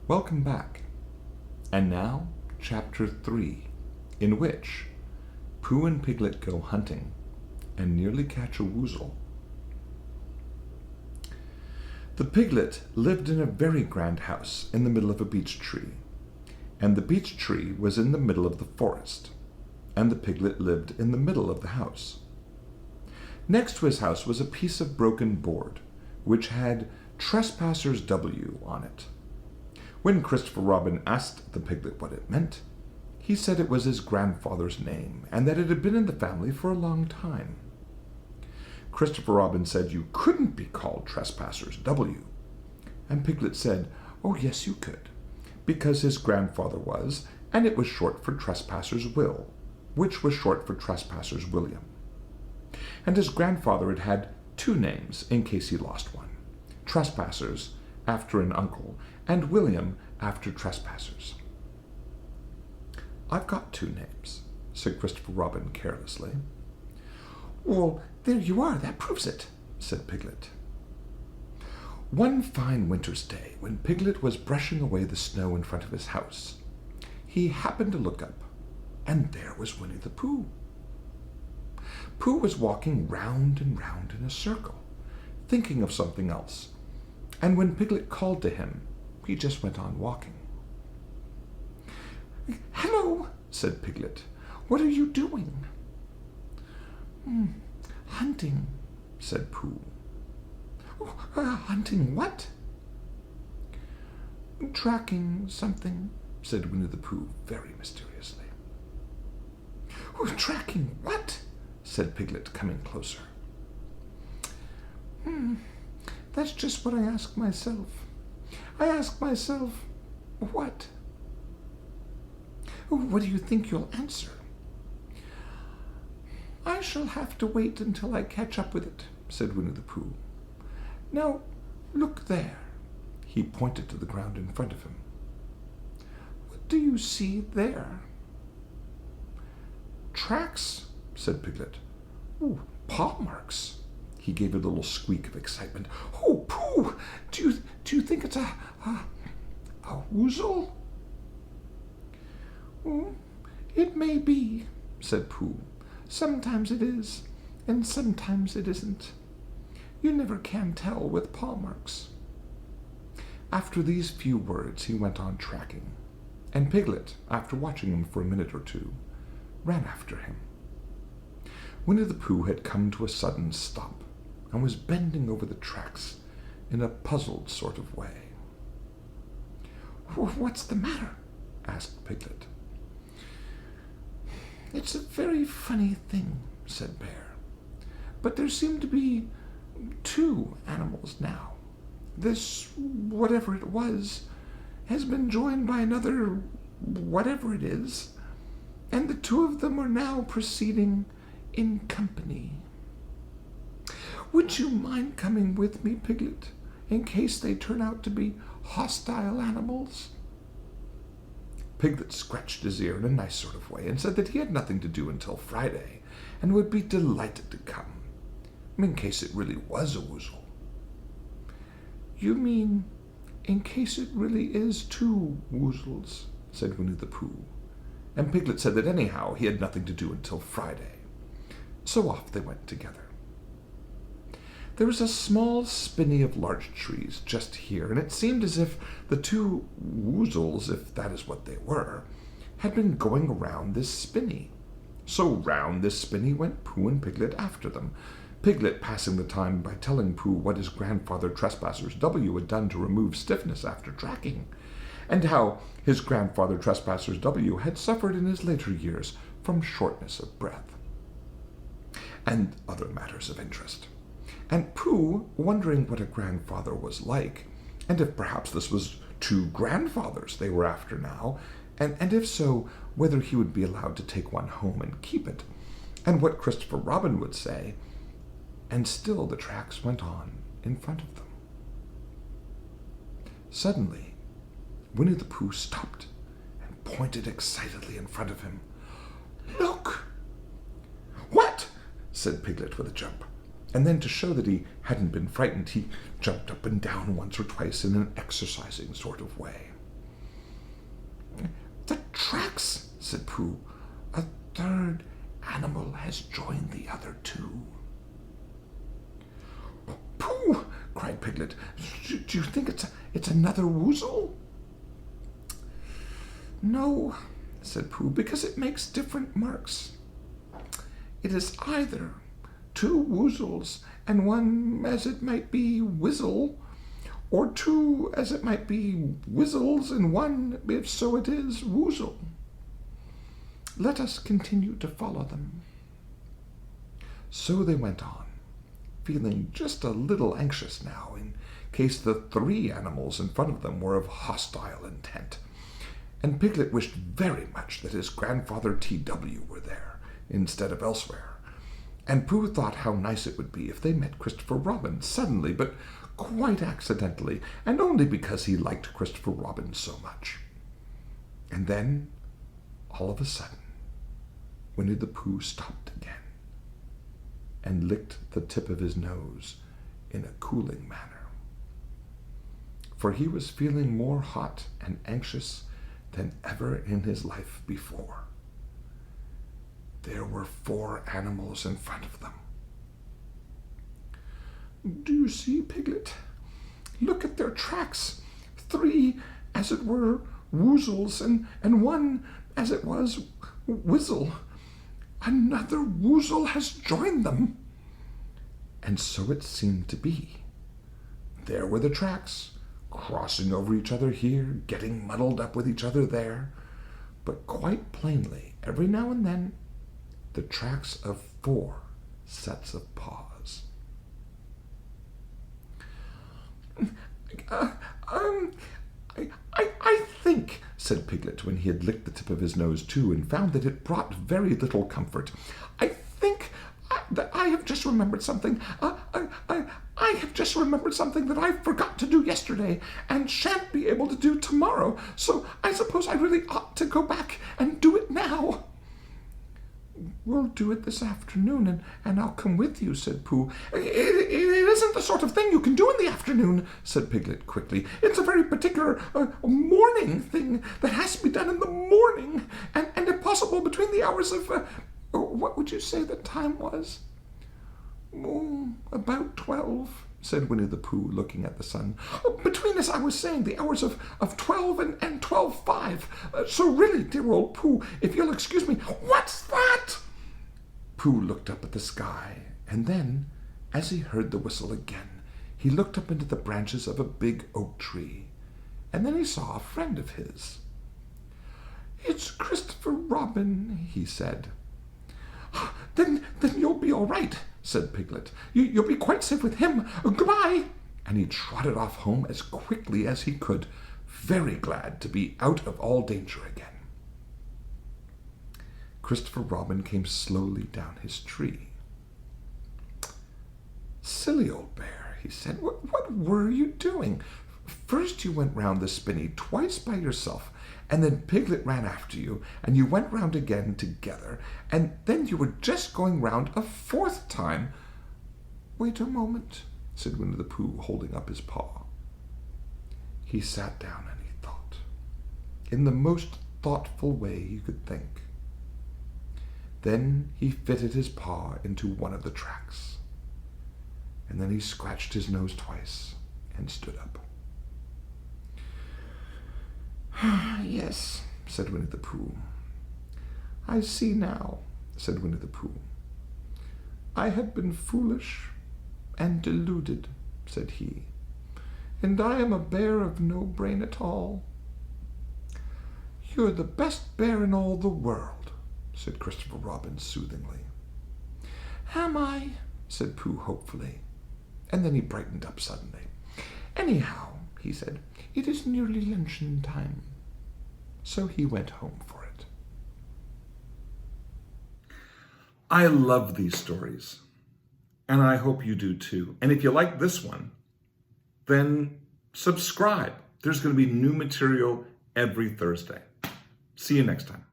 Welcome back. And now, Chapter 3, in which Pooh and Piglet go hunting and nearly catch a Woozle. The Piglet lived in a very grand house in the middle of a beech tree, and the beech tree was in the middle of the forest, and the Piglet lived in the middle of the house. Next to his house was a piece of broken board, which had Trespassers W on it. When Christopher Robin asked the Piglet what it meant, he said it was his grandfather's name, and that it had been in the family for a long time. Christopher Robin said you couldn't be called Trespassers W, and Piglet said, oh yes you could, because his grandfather was, and it was short for Trespassers Will, which was short for Trespassers William. And his grandfather had had two names in case he lost one, Trespassers after an uncle, and William after Trespassers. I've got two names, said Christopher Robin carelessly. Well, there you are, that proves it, said Piglet. One fine winter's day, when Piglet was brushing away the snow in front of his house, he happened to look up, and there was Winnie the Pooh. Pooh was walking round and round in a circle, thinking of something else, and when Piglet called to him, he just went on walking. Hello, said Piglet. What are you doing? Hunting, said Pooh. Hunting what? Tracking something, said Winnie the Pooh very mysteriously. Tracking what? Said Piglet, coming closer. That's just what I ask myself. I ask myself, what? What do you think you'll answer? I shall have to wait until I catch up with it, said Winnie the Pooh. Now, look there. He pointed to the ground in front of him. What do you see there? Tracks, said Piglet. Oh, paw marks. He gave a little squeak of excitement. Oh, Pooh! Do you think it's a Woozle? Oh, it may be, said Pooh. Sometimes it is, and sometimes it isn't. You never can tell with paw marks. After these few words, he went on tracking, and Piglet, after watching him for a minute or two, ran after him. Winnie the Pooh had come to a sudden stop, and was bending over the tracks in a puzzled sort of way. What's the matter? Asked Piglet. It's a very funny thing, said Bear, but there seem to be two animals now. This, whatever it was, has been joined by another, whatever it is, and the two of them are now proceeding in company. Would you mind coming with me, Piglet, in case they turn out to be hostile animals? Piglet scratched his ear in a nice sort of way and said that he had nothing to do until Friday and would be delighted to come, in case it really was a Woozle. You mean in case it really is two Woozles, said Winnie the Pooh, and Piglet said that anyhow he had nothing to do until Friday. So off they went together. There was a small spinney of larch trees just here, and it seemed as if the two Woozles, if that is what they were, had been going around this spinney. So round this spinney went Pooh and Piglet after them, Piglet passing the time by telling Pooh what his grandfather Trespassers W had done to remove stiffness after tracking, and how his grandfather Trespassers W had suffered in his later years from shortness of breath, and other matters of interest. And Pooh, wondering what a grandfather was like, and if perhaps this was two grandfathers they were after now, and if so, whether he would be allowed to take one home and keep it, and what Christopher Robin would say, and still the tracks went on in front of them. Suddenly, Winnie the Pooh stopped and pointed excitedly in front of him. Look! What? Said Piglet with a jump. And then, to show that he hadn't been frightened, he jumped up and down once or twice in an exercising sort of way. tracks, said Pooh. A third animal has joined the other two. Pooh, cried Piglet. Do you think it's another Woozle? No, said Pooh, because it makes different marks. It is either two Woozles and one as it might be Wizzle, or two as it might be Wizzles and one, if so it is, Woozle. Let us continue to follow them. So they went on, feeling just a little anxious now in case the three animals in front of them were of hostile intent. And Piglet wished very much that his grandfather T.W. were there instead of elsewhere. And Pooh thought how nice it would be if they met Christopher Robin suddenly, but quite accidentally, and only because he liked Christopher Robin so much. And then, all of a sudden, Winnie the Pooh stopped again and licked the tip of his nose in a cooling manner. For he was feeling more hot and anxious than ever in his life before. There were 4 animals in front of them. Do you see, Piglet? Look at their tracks. 3, as it were, Woozles, and 1, as it was, Wizzle. Another Woozle has joined them. And so it seemed to be. There were the tracks, crossing over each other here, getting muddled up with each other there, but quite plainly, every now and then, the tracks of 4 sets of paws. I think, said Piglet, when he had licked the tip of his nose too and found that it brought very little comfort, I think that I have just remembered something. I have just remembered something that I forgot to do yesterday and shan't be able to do tomorrow, so I suppose I really ought to go back and do it now. We'll do it this afternoon, and I'll come with you, said Pooh. It isn't the sort of thing you can do in the afternoon, said Piglet quickly. It's a very particular morning thing that has to be done in the morning, and if possible between the hours of, what would you say the time was? Oh, about 12, said Winnie the Pooh, looking at the sun. Between, as I was saying, the hours of 12 and 12:05. So really, dear old Pooh, if you'll excuse me, what's that? Pooh looked up at the sky, and then, as he heard the whistle again, he looked up into the branches of a big oak tree, and then he saw a friend of his. It's Christopher Robin, he said. Then you'll be all right, said Piglet. You'll be quite safe with him. Goodbye. And he trotted off home as quickly as he could, very glad to be out of all danger again. Christopher Robin came slowly down his tree. Silly old bear, he said, what were you doing? First you went round the spinney twice by yourself, and then Piglet ran after you, and you went round again together, and then you were just going round a 4th time. Wait a moment, said Winnie the Pooh, holding up his paw. He sat down and he thought, in the most thoughtful way you could think. Then he fitted his paw into one of the tracks, and then he scratched his nose twice and stood up. Yes, said Winnie the Pooh. I see now, said Winnie the Pooh. I have been foolish and deluded, said he, and I am a bear of no brain at all. You're the best bear in all the world, said Christopher Robin soothingly. Am I? Said Pooh hopefully, and then he brightened up suddenly. Anyhow, he said, it is nearly luncheon time. So he went home for it. I love these stories, and I hope you do too. And if you like this one, then subscribe. There's going to be new material every Thursday. See you next time.